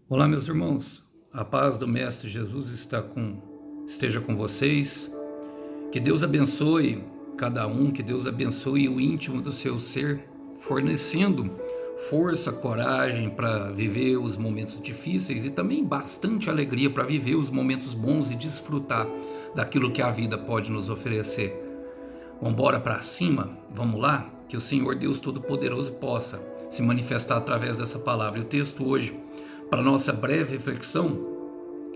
Olá, meus irmãos. A paz do Mestre Jesus esteja com vocês. Que Deus abençoe cada um, que Deus abençoe o íntimo do seu ser, fornecendo força, coragem para viver os momentos difíceis e também bastante alegria para viver os momentos bons e desfrutar daquilo que a vida pode nos oferecer. Vamos embora para cima? Vamos lá? Que o Senhor Deus Todo-Poderoso possa se manifestar através dessa palavra. E o texto hoje, para nossa breve reflexão,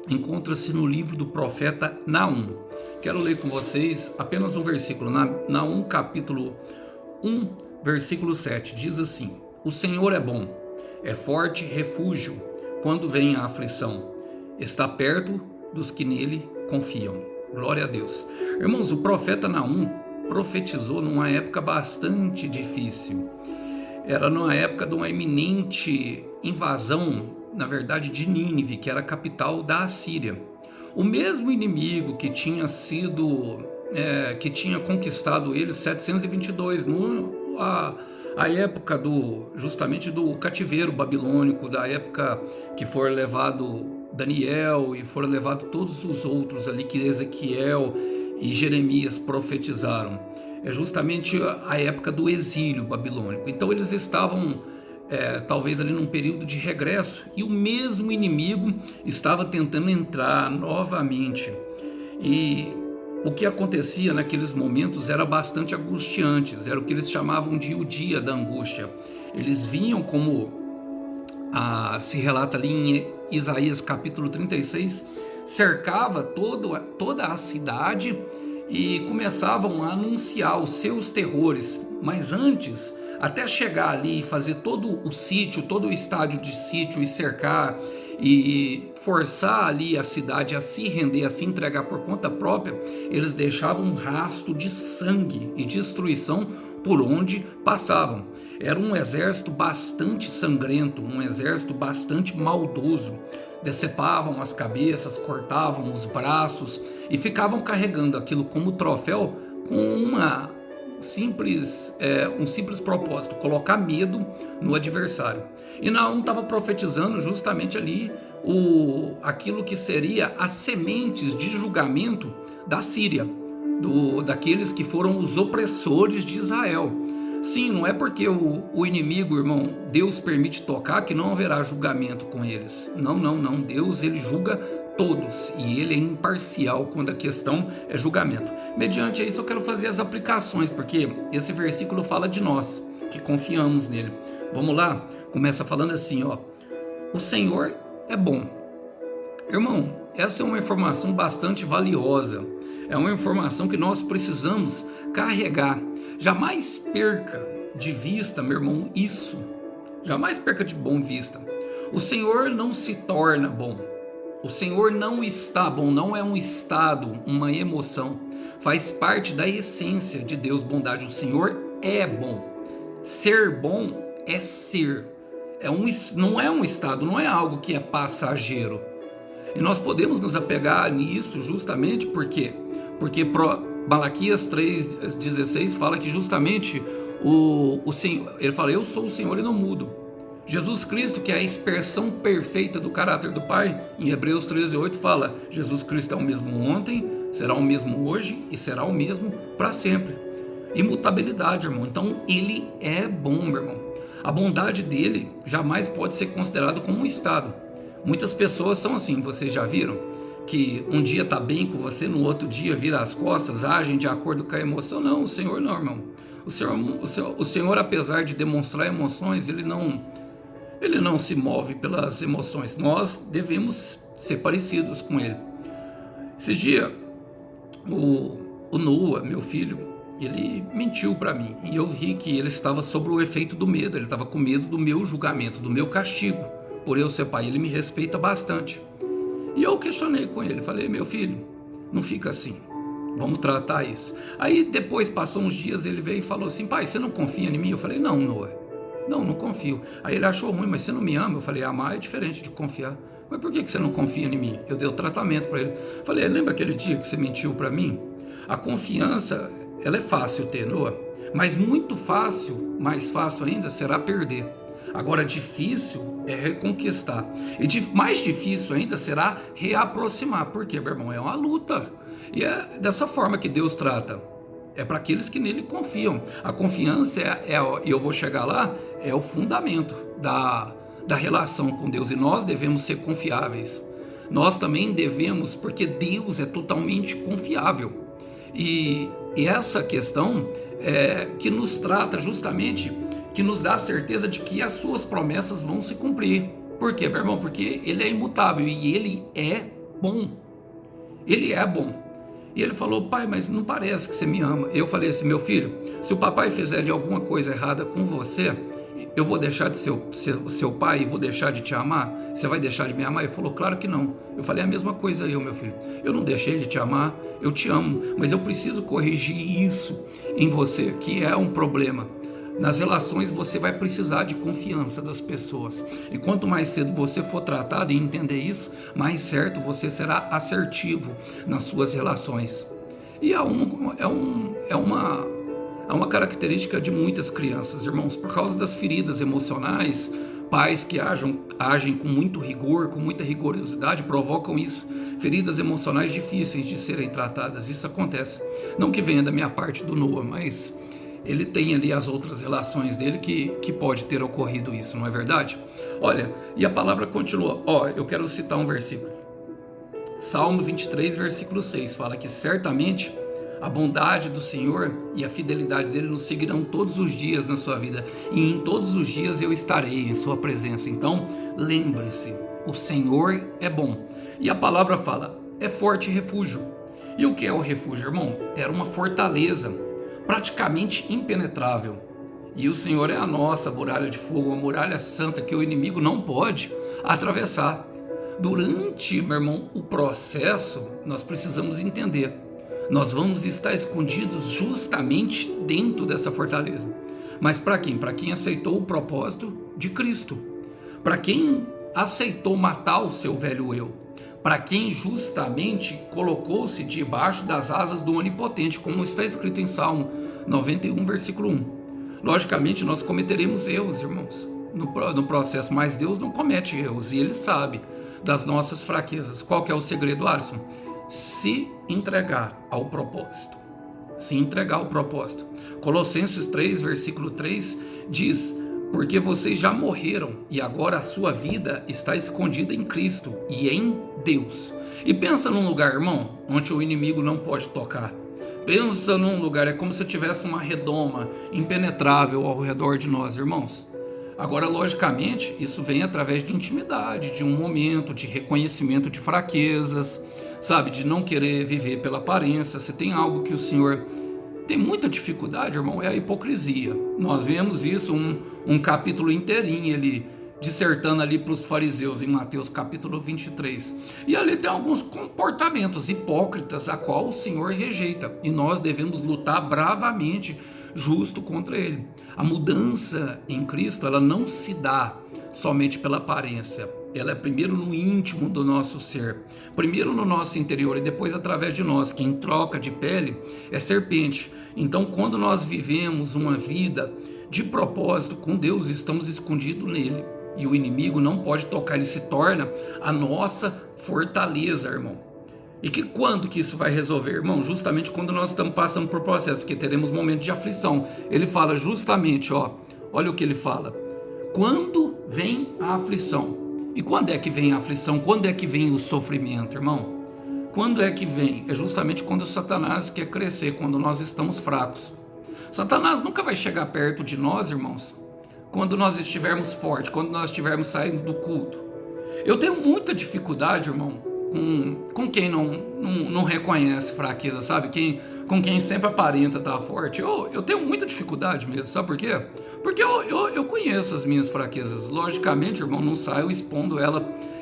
encontra-se no livro do profeta Naum. Quero ler com vocês apenas um versículo. Naum, capítulo 1, versículo 7. Diz assim: O Senhor é bom, é forte refúgio quando vem a aflição. Está perto dos que nele confiam. Glória a Deus. Irmãos, o profeta Naum profetizou numa época bastante difícil. Era numa época de uma iminente invasão, na verdade, de Nínive, que era a capital da Assíria. O mesmo inimigo que tinha que tinha conquistado eles em 722, a época justamente do cativeiro babilônico, da época que for levado Daniel e foram levados todos os outros ali que Ezequiel e Jeremias profetizaram. É justamente a época do exílio babilônico. Então eles estavam talvez ali num período de regresso, e o mesmo inimigo estava tentando entrar novamente. E o que acontecia naqueles momentos era bastante angustiante, era o que eles chamavam de o dia da angústia. Eles vinham, como se relata ali em Isaías capítulo 36, cercava toda a cidade e começavam a anunciar os seus terrores. Mas antes, até chegar ali e fazer todo o sítio, todo o estádio de sítio e cercar e forçar ali a cidade a se render, a se entregar por conta própria, eles deixavam um rastro de sangue e destruição por onde passavam. Era um exército bastante sangrento, um exército bastante maldoso. Decepavam as cabeças, cortavam os braços e ficavam carregando aquilo como troféu com um simples propósito: colocar medo no adversário. E Naum estava profetizando justamente ali aquilo que seria as sementes de julgamento da Síria, daqueles que foram os opressores de Israel. Sim, não é porque o inimigo, irmão, Deus permite tocar que não haverá julgamento com eles. Não, não, não. Deus, ele julga todos, e ele é imparcial quando a questão é julgamento. Mediante isso eu quero fazer as aplicações, porque esse versículo fala de nós, que confiamos nele. Vamos lá? Começa falando assim, ó: o Senhor é bom. Irmão, essa é uma informação bastante valiosa. É uma informação que nós precisamos carregar. Jamais perca de vista, meu irmão, isso. Jamais perca de bom vista. O Senhor não se torna bom. O Senhor não está bom, não é um estado, uma emoção. Faz parte da essência de Deus, bondade. O Senhor é bom. Ser bom é ser. Não é um estado, não é algo que é passageiro. E nós podemos nos apegar nisso justamente porque Malaquias 3,16 fala que justamente o Senhor, ele fala: eu sou o Senhor e não mudo. Jesus Cristo, que é a expressão perfeita do caráter do Pai, em Hebreus 13,8 fala: Jesus Cristo é o mesmo ontem, será o mesmo hoje e será o mesmo para sempre. Imutabilidade, irmão. Então ele é bom, meu irmão. A bondade dele jamais pode ser considerada como um estado. Muitas pessoas são assim, vocês já viram? Que um dia está bem com você, no outro dia vira as costas, agem de acordo com a emoção. Não, o Senhor não, irmão. O Senhor, apesar de demonstrar emoções, ele não se move pelas emoções. Nós devemos ser parecidos com ele. Esses dias, o Noah, meu filho, ele mentiu para mim, e eu vi que ele estava sob o efeito do medo. Ele estava com medo do meu julgamento, do meu castigo, por eu ser pai. Ele me respeita bastante. E eu questionei com ele, falei: meu filho, não fica assim, vamos tratar isso. Aí depois, passou uns dias, ele veio e falou assim: pai, você não confia em mim? Eu falei: não, Noah, não confio. Aí ele achou ruim: mas você não me ama? Eu falei: amar é diferente de confiar. Mas por que você não confia em mim? Eu dei o tratamento para ele. Falei: lembra aquele dia que você mentiu para mim? A confiança, ela é fácil ter, Noah, mas muito fácil, mais fácil ainda, será perder. Agora, difícil é reconquistar. E mais difícil ainda será reaproximar. Porque, meu irmão, é uma luta. E é dessa forma que Deus trata. É para aqueles que nele confiam. A confiança e eu vou chegar lá, é o fundamento da relação com Deus. E nós devemos ser confiáveis. Nós também devemos, porque Deus é totalmente confiável. E essa questão que nos trata justamente, que nos dá a certeza de que as suas promessas vão se cumprir. Por quê, meu irmão? Porque ele é imutável e ele é bom. Ele é bom. E ele falou: pai, mas não parece que você me ama. Eu falei assim: meu filho, se o papai fizer de alguma coisa errada com você, eu vou deixar de ser seu pai e vou deixar de te amar? Você vai deixar de me amar? Ele falou: claro que não. Eu falei a mesma coisa eu, meu filho. Eu não deixei de te amar, eu te amo, mas eu preciso corrigir isso em você, que é um problema. Nas relações você vai precisar de confiança das pessoas. E quanto mais cedo você for tratado e entender isso, mais certo você será assertivo nas suas relações. E é uma característica de muitas crianças, irmãos, por causa das feridas emocionais. Pais que agem com muito rigor, com muita rigorosidade, provocam isso. Feridas emocionais difíceis de serem tratadas. Isso acontece. Não que venha da minha parte do Noah, mas ele tem ali as outras relações dele que pode ter ocorrido isso, não é verdade? Olha, e a palavra continua. Eu quero citar um versículo. Salmo 23, versículo 6, fala que certamente a bondade do Senhor e a fidelidade dele nos seguirão todos os dias na sua vida, e em todos os dias eu estarei em sua presença. Então, lembre-se, o Senhor é bom. E a palavra fala, é forte refúgio. E o que é o refúgio, irmão? Era uma fortaleza, praticamente impenetrável. E o Senhor é a nossa muralha de fogo, uma muralha santa que o inimigo não pode atravessar. Durante, meu irmão, o processo, nós precisamos entender. Nós vamos estar escondidos justamente dentro dessa fortaleza. Mas para quem? Para quem aceitou o propósito de Cristo. Para quem aceitou matar o seu velho eu. Para quem justamente colocou-se debaixo das asas do Onipotente, como está escrito em Salmo 91, versículo 1. Logicamente, nós cometeremos erros, irmãos, no processo, mas Deus não comete erros e Ele sabe das nossas fraquezas. Qual que é o segredo, Alisson? Se entregar ao propósito. Se entregar ao propósito. Colossenses 3, versículo 3 diz: porque vocês já morreram e agora a sua vida está escondida em Cristo e em Deus. E pensa num lugar, irmão, onde o inimigo não pode tocar. Pensa num lugar, é como se tivesse uma redoma impenetrável ao redor de nós, irmãos. Agora, logicamente, isso vem através de intimidade, de um momento de reconhecimento de fraquezas, sabe, de não querer viver pela aparência. Se tem algo que o Senhor tem muita dificuldade, irmão, é a hipocrisia. Nós vemos isso, um capítulo inteirinho, ele dissertando ali para os fariseus em Mateus capítulo 23. E ali tem alguns comportamentos hipócritas a qual o Senhor rejeita. E nós devemos lutar bravamente justo contra ele. A mudança em Cristo, ela não se dá somente pela aparência. Ela é primeiro no íntimo do nosso ser, primeiro no nosso interior e depois através de nós. Quem troca de pele é serpente. Então, quando nós vivemos uma vida de propósito com Deus, estamos escondidos nele e o inimigo não pode tocar, ele se torna a nossa fortaleza, irmão. E que quando que isso vai resolver, irmão? Justamente quando nós estamos passando por processo, porque teremos momentos de aflição. Ele fala justamente, olha o que ele fala: quando vem a aflição. E quando é que vem a aflição? Quando é que vem o sofrimento, irmão? Quando é que vem? É justamente quando Satanás quer crescer, quando nós estamos fracos. Satanás nunca vai chegar perto de nós, irmãos, quando nós estivermos fortes, quando nós estivermos saindo do culto. Eu tenho muita dificuldade, irmão, com quem não reconhece fraqueza, sabe? Com quem sempre aparenta estar forte. Eu tenho muita dificuldade mesmo, sabe por quê? Porque eu conheço as minhas fraquezas. Logicamente, irmão, não saio expondo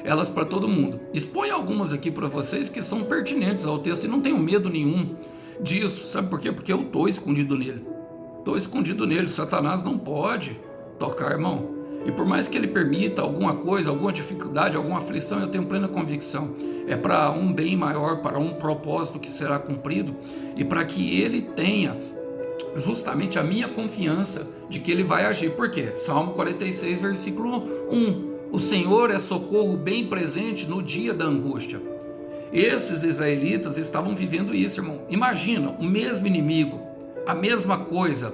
elas para todo mundo. Exponho algumas aqui para vocês que são pertinentes ao texto e não tenho medo nenhum disso. Sabe por quê? Porque eu estou escondido nele. Estou escondido nele. Satanás não pode tocar, irmão. E por mais que ele permita alguma coisa, alguma dificuldade, alguma aflição, eu tenho plena convicção. É para um bem maior, para um propósito que será cumprido e para que ele tenha justamente a minha confiança de que ele vai agir. Por quê? Salmo 46, versículo 1. O Senhor é socorro bem presente no dia da angústia. Esses israelitas estavam vivendo isso, irmão. Imagina, o mesmo inimigo, a mesma coisa.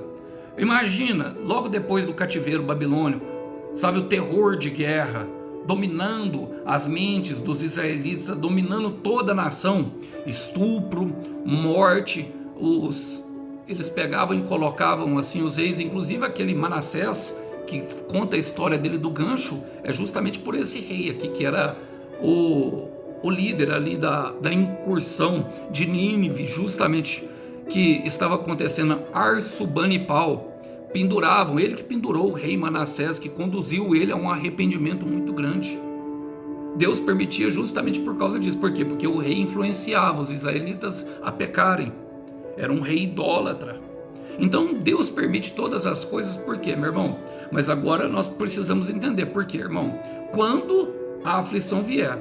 Imagina, logo depois do cativeiro babilônico, sabe, o terror de guerra, dominando as mentes dos israelitas, dominando toda a nação, estupro, morte, eles pegavam e colocavam assim os reis, inclusive aquele Manassés, que conta a história dele do gancho, é justamente por esse rei aqui, que era o líder ali da incursão de Nínive, justamente, que estava acontecendo. Arsubanipal, penduravam, ele que pendurou o rei Manassés, que conduziu ele a um arrependimento muito grande. Deus permitia justamente por causa disso. Por quê? Porque o rei influenciava os israelitas a pecarem. Era um rei idólatra. Então Deus permite todas as coisas. Por quê, meu irmão? Mas agora nós precisamos entender por quê, irmão. Quando a aflição vier,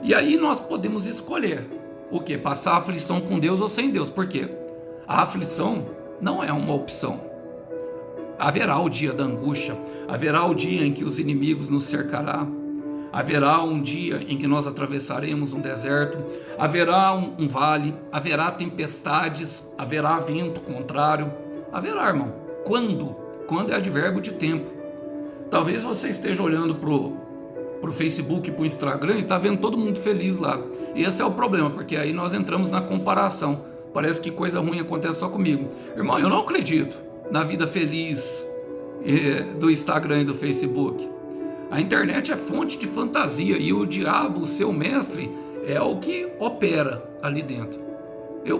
e aí nós podemos escolher o quê? Passar a aflição com Deus ou sem Deus. Por quê? A aflição não é uma opção. Haverá o dia da angústia, haverá o dia em que os inimigos nos cercará, haverá um dia em que nós atravessaremos um deserto, haverá um vale, haverá tempestades, haverá vento contrário, haverá, irmão. Quando? Quando é advérbio de tempo. Talvez você esteja olhando pro Facebook, pro Instagram, e está vendo todo mundo feliz lá. E esse é o problema, porque aí nós entramos na comparação. Parece que coisa ruim acontece só comigo. Irmão, eu não acredito na vida feliz do Instagram e do Facebook. A internet é fonte de fantasia e o diabo, o seu mestre, é o que opera ali dentro.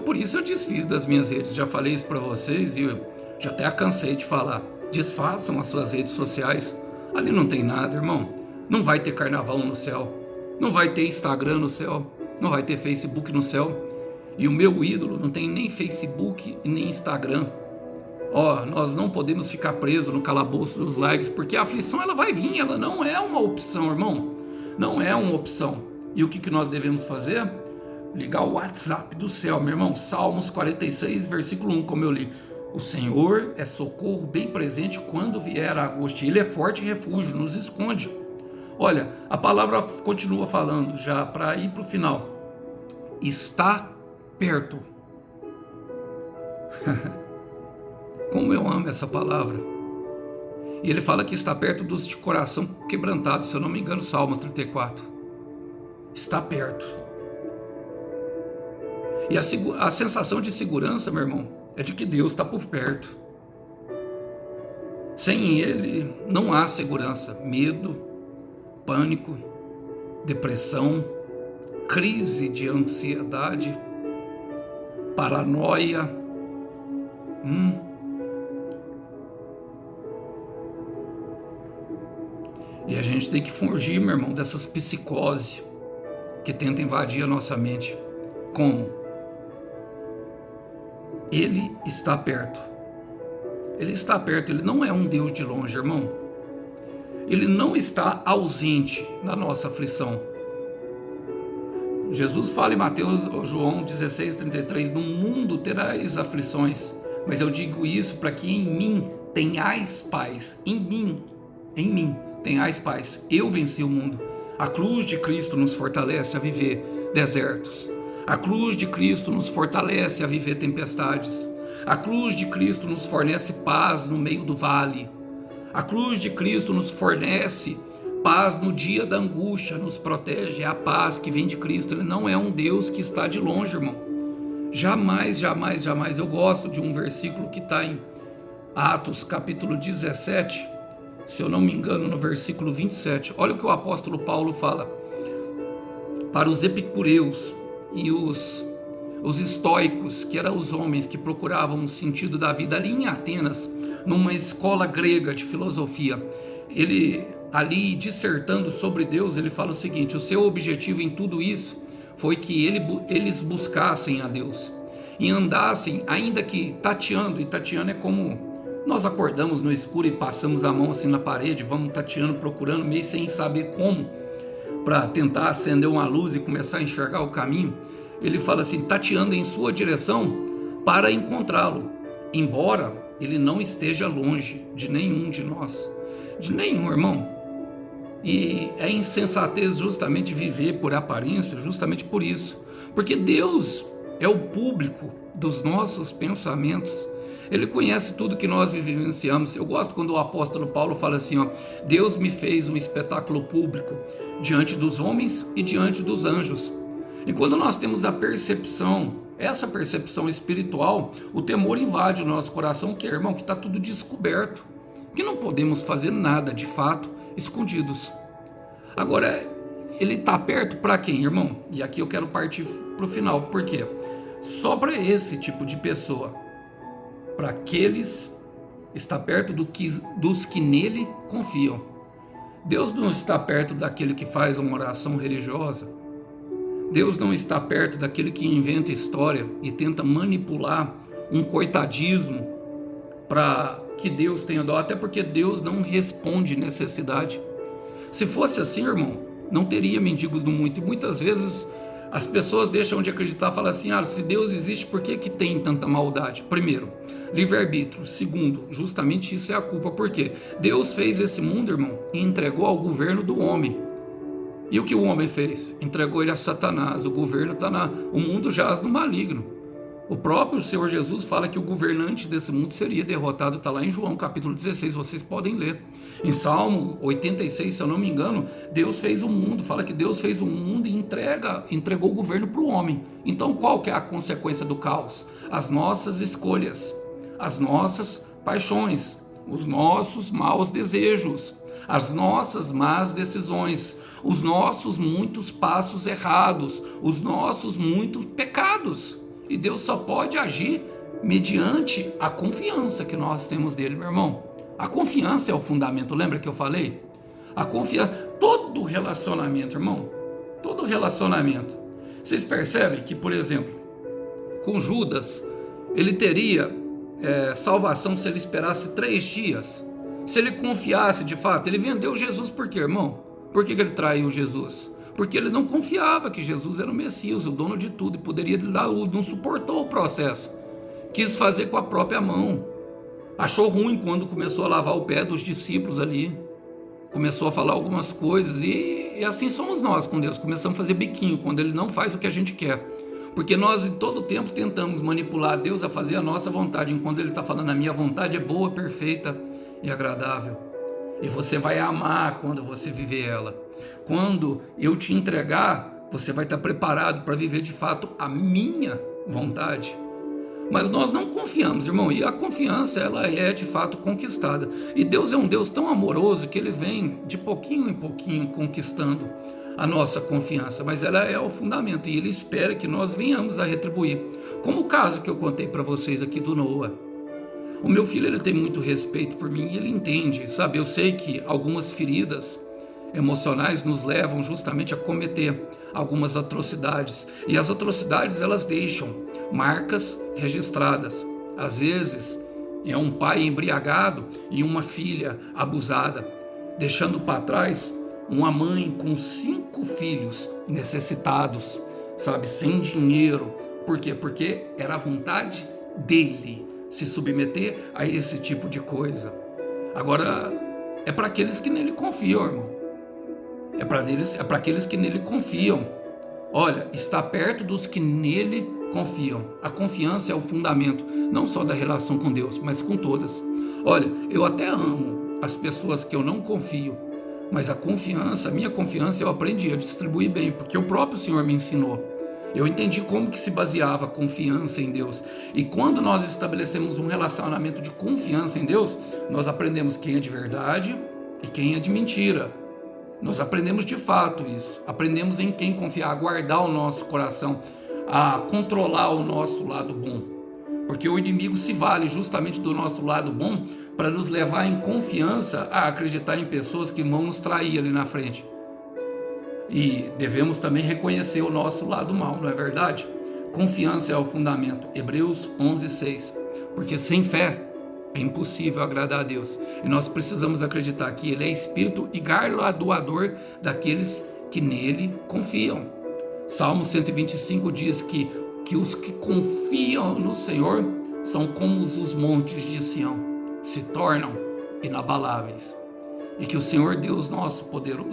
Por isso eu desfiz das minhas redes, já falei isso para vocês e eu já até cansei de falar. Desfaçam as suas redes sociais, ali não tem nada, irmão. Não vai ter carnaval no céu, não vai ter Instagram no céu, não vai ter Facebook no céu. E o meu ídolo não tem nem Facebook e nem Instagram. Nós não podemos ficar presos no calabouço dos likes, porque a aflição ela vai vir, ela não é uma opção, irmão. Não é uma opção. E o que nós devemos fazer? Ligar o WhatsApp do céu, meu irmão. Salmos 46, versículo 1, como eu li. O Senhor é socorro bem presente quando vier a angústia. Ele é forte refúgio, nos esconde. Olha, a palavra continua falando, já para ir para o final. Está perto. Como eu amo essa palavra. E ele fala que está perto dos de coração quebrantado, se eu não me engano, Salmos 34. Está perto. E a sensação de segurança, meu irmão, é de que Deus está por perto. Sem Ele não há segurança. Medo, pânico, depressão, crise de ansiedade, paranoia. E a gente tem que fugir, meu irmão, dessas psicoses que tentam invadir a nossa mente. Como? Ele está perto. Ele está perto, ele não é um Deus de longe, irmão. Ele não está ausente na nossa aflição. Jesus fala em Mateus, João 16:33, no mundo terás aflições, mas eu digo isso para que em mim tenhais paz. Em mim tenhais paz. Eu venci o mundo. A cruz de Cristo nos fortalece a viver desertos. A cruz de Cristo nos fortalece a viver tempestades. A cruz de Cristo nos fornece paz no meio do vale. A cruz de Cristo nos fornece paz no dia da angústia, nos protege. É a paz que vem de Cristo. Ele não é um Deus que está de longe, irmão. Jamais, jamais, jamais. Eu gosto de um versículo que está em Atos capítulo 17, se eu não me engano, no versículo 27. Olha o que o apóstolo Paulo fala para os epicureus e os estoicos, que eram os homens que procuravam o sentido da vida ali em Atenas, numa escola grega de filosofia. Ele, ali dissertando sobre Deus, ele fala o seguinte: o seu objetivo em tudo isso foi que eles buscassem a Deus e andassem, ainda que tateando, e tateando é como nós acordamos no escuro e passamos a mão assim na parede, vamos tateando, procurando, meio sem saber como, para tentar acender uma luz e começar a enxergar o caminho. Ele fala assim, tateando em sua direção para encontrá-lo. embora ele não esteja longe de nenhum de nós, de nenhum, irmão. E é insensatez justamente viver por aparência, justamente por isso. Porque Deus é o público dos nossos pensamentos. Ele conhece tudo que nós vivenciamos. Eu gosto quando o apóstolo Paulo fala assim, ó, Deus me fez um espetáculo público diante dos homens e diante dos anjos. E quando nós temos a percepção, essa percepção espiritual, o temor invade o nosso coração, que é, irmão, que está tudo descoberto, que não podemos fazer nada de fato escondidos. Agora, ele está perto para quem, irmão? E aqui eu quero partir para o final, por quê? Só para esse tipo de pessoa, para aqueles, está perto dos que nele confiam. Deus não está perto daquele que faz uma oração religiosa. Deus não está perto daquele que inventa história e tenta manipular um coitadismo para que Deus tenha dó, até porque Deus não responde necessidade. Se fosse assim, irmão, não teria mendigos no mundo. E muitas vezes as pessoas deixam de acreditar, falam assim, se Deus existe, por que tem tanta maldade? Primeiro, livre-arbítrio. Segundo, justamente isso é a culpa. Por quê? Deus fez esse mundo, irmão, e entregou ao governo do homem. E o que o homem fez? Entregou ele a Satanás. O governo está o mundo jaz no maligno. O próprio Senhor Jesus fala que o governante desse mundo seria derrotado, está lá em João capítulo 16, vocês podem ler. Em Salmo 86, se eu não me engano, Deus fez o mundo, fala que Deus fez o mundo e entregou o governo para o homem. Então qual que é a consequência do caos? As nossas escolhas, as nossas paixões, os nossos maus desejos, as nossas más decisões, os nossos muitos passos errados, os nossos muitos pecados. E Deus só pode agir mediante a confiança que nós temos dele, meu irmão. A confiança é o fundamento, lembra que eu falei? A confiança, todo relacionamento, irmão, todo relacionamento. Vocês percebem que, por exemplo, com Judas, ele teria salvação se ele esperasse 3 dias. Se ele confiasse de fato, ele vendeu Jesus por quê, irmão? Por que ele traiu Jesus? Porque ele não confiava que Jesus era o Messias, o dono de tudo, e poderia dar, não suportou o processo. Quis fazer com a própria mão. Achou ruim quando começou a lavar o pé dos discípulos ali. Começou a falar algumas coisas, e assim somos nós com Deus. Começamos a fazer biquinho quando ele não faz o que a gente quer. Porque nós em todo tempo tentamos manipular Deus a fazer a nossa vontade, enquanto ele está falando, a minha vontade é boa, perfeita e agradável. E você vai amar quando você viver ela. Quando eu te entregar, você vai estar preparado para viver de fato a minha vontade. Mas nós não confiamos, irmão, e a confiança ela é de fato conquistada. E Deus é um Deus tão amoroso que ele vem de pouquinho em pouquinho conquistando a nossa confiança, mas ela é o fundamento e ele espera que nós venhamos a retribuir. Como o caso que eu contei para vocês aqui do Noah. O meu filho ele tem muito respeito por mim e ele entende, sabe? Eu sei que algumas feridas emocionais nos levam justamente a cometer algumas atrocidades. E as atrocidades elas deixam marcas registradas. Às vezes é um pai embriagado e uma filha abusada, deixando para trás uma mãe com 5 filhos necessitados, sabe? Sem dinheiro. Por quê? Porque era a vontade dele se submeter a esse tipo de coisa. Agora, é para aqueles que nele confiam, irmão. É para aqueles que nele confiam. Olha, está perto dos que nele confiam. A confiança é o fundamento, não só da relação com Deus, mas com todas. Olha, eu até amo as pessoas que eu não confio, mas a minha confiança eu aprendi a distribuir bem, porque o próprio Senhor me ensinou. Eu entendi como que se baseava a confiança em Deus. E quando nós estabelecemos um relacionamento de confiança em Deus, nós aprendemos quem é de verdade e quem é de mentira. Nós aprendemos de fato isso. Aprendemos em quem confiar, a guardar o nosso coração, a controlar o nosso lado bom. Porque o inimigo se vale justamente do nosso lado bom para nos levar em confiança a acreditar em pessoas que vão nos trair ali na frente. E devemos também reconhecer o nosso lado mal, não é verdade? Confiança é o fundamento. Hebreus 11:6. Porque sem fé é impossível agradar a Deus. E nós precisamos acreditar que Ele é Espírito e galardoador daqueles que nele confiam. Salmo 125 diz que os que confiam no Senhor são como os montes de Sião, se tornam inabaláveis. E que o Senhor Deus nosso,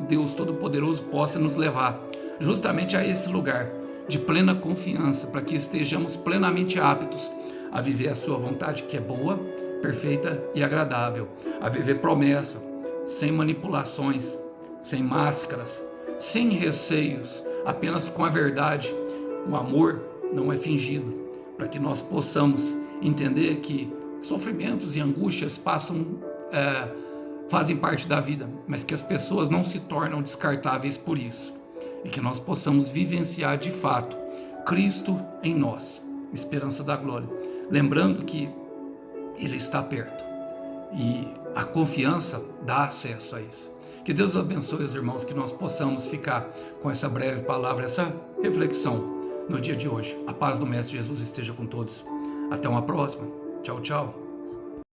Deus Todo-Poderoso, possa nos levar justamente a esse lugar de plena confiança, para que estejamos plenamente aptos a viver a sua vontade, que é boa, perfeita e agradável, a viver promessa, sem manipulações, sem máscaras, sem receios, apenas com a verdade. O amor não é fingido, para que nós possamos entender que sofrimentos e angústias fazem parte da vida, mas que as pessoas não se tornam descartáveis por isso, e que nós possamos vivenciar de fato Cristo em nós, esperança da glória, lembrando que Ele está perto, e a confiança dá acesso a isso. Que Deus abençoe os irmãos, que nós possamos ficar com essa breve palavra, essa reflexão no dia de hoje. A paz do Mestre Jesus esteja com todos. Até uma próxima. Tchau, tchau.